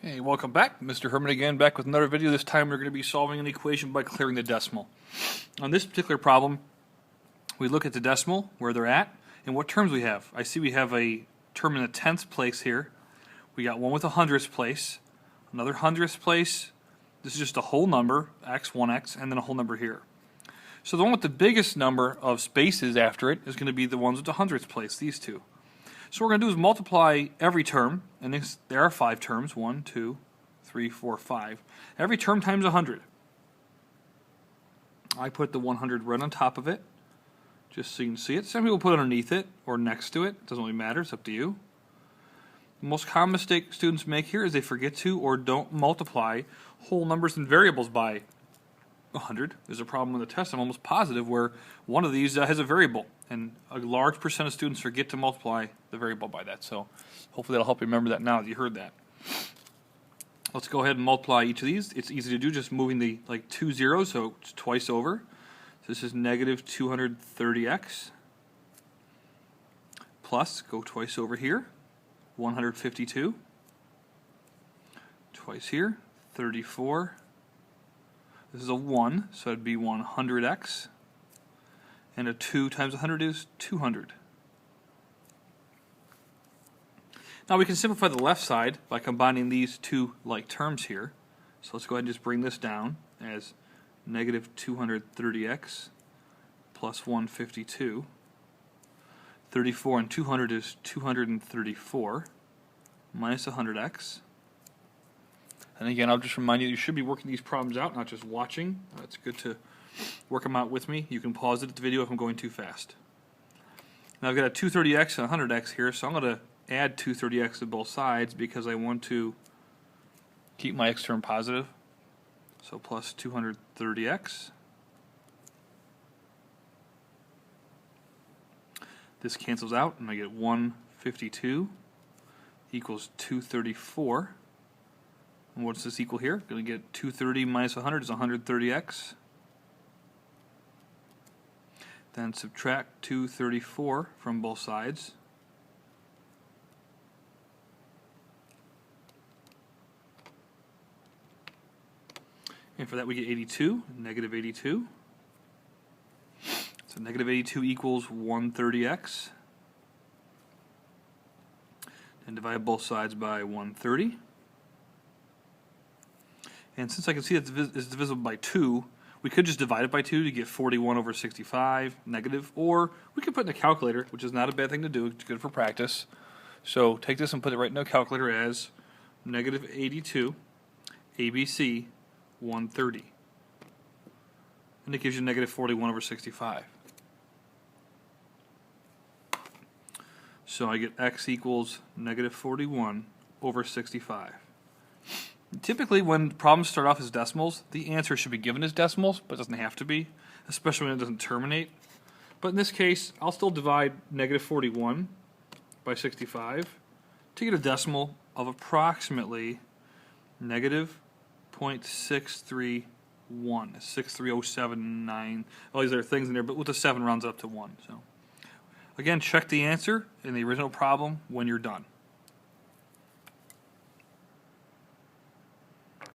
Hey, welcome back. Mr. Herman again, back with another video. This time we're going to be solving an equation by clearing the decimal. On this particular problem, we look at the decimal, where they're at, and what terms we have. I see we have a term in the tenths place here. We got one with a hundredths place, another hundredths place. This is just a whole number, x, 1x, and then a whole number here. So the one with the biggest number of spaces after it is going to be the ones with the hundredths place, these two. So what we're going to do is multiply every term, and there are 5 terms, 1, 2, 3, 4, 5. Every term times 100. I put the 100 right on top of it, just so you can see it. Some people put it underneath it or next to it. It doesn't really matter, it's up to you. The most common mistake students make here is they forget to or don't multiply whole numbers and variables by 100. There's a problem with the test, I'm almost positive, where one of these has a variable, and a large percent of students forget to multiply the variable by that. So hopefully that'll help you remember that now that you heard that. Let's go ahead and multiply each of these. It's easy to do, just moving the 2 zeros, so it's twice over. So this is negative 230x plus, go twice over here, 152, twice here, 34. This is a 1, so it'd be 100x. And a 2 times 100 is 200. Now we can simplify the left side by combining these two like terms here. So let's go ahead and just bring this down as negative 230x plus 152. 34 and 200 is 234 minus 100x. And again, I'll just remind you, you should be working these problems out, not just watching. It's good to work them out with me. You can pause it at the video if I'm going too fast. Now I've got a 230x and a 100x here, so I'm going to add 230x to both sides because I want to keep my x term positive. So plus 230x. This cancels out, and I get 152 equals 234. And what's this equal here? Going to get 230 minus 100 is 130x. Then subtract 234 from both sides. And for that we get 82, negative 82. So negative 82 equals 130x. And divide both sides by 130. And since I can see that it's divisible by 2, we could just divide it by 2 to get 41 over 65 negative, or we could put in a calculator, which is not a bad thing to do. It's good for practice. So take this and put it right in a calculator as negative 82 ABC 130. And it gives you negative 41 over 65. So I get x equals negative 41 over 65. Typically, when problems start off as decimals, the answer should be given as decimals, but it doesn't have to be, especially when it doesn't terminate. But in this case, I'll still divide negative 41 by 65 to get a decimal of approximately negative 0.631, 63079. All these other things in there, but with the 7 rounds up to 1. So again, check the answer in the original problem when you're done.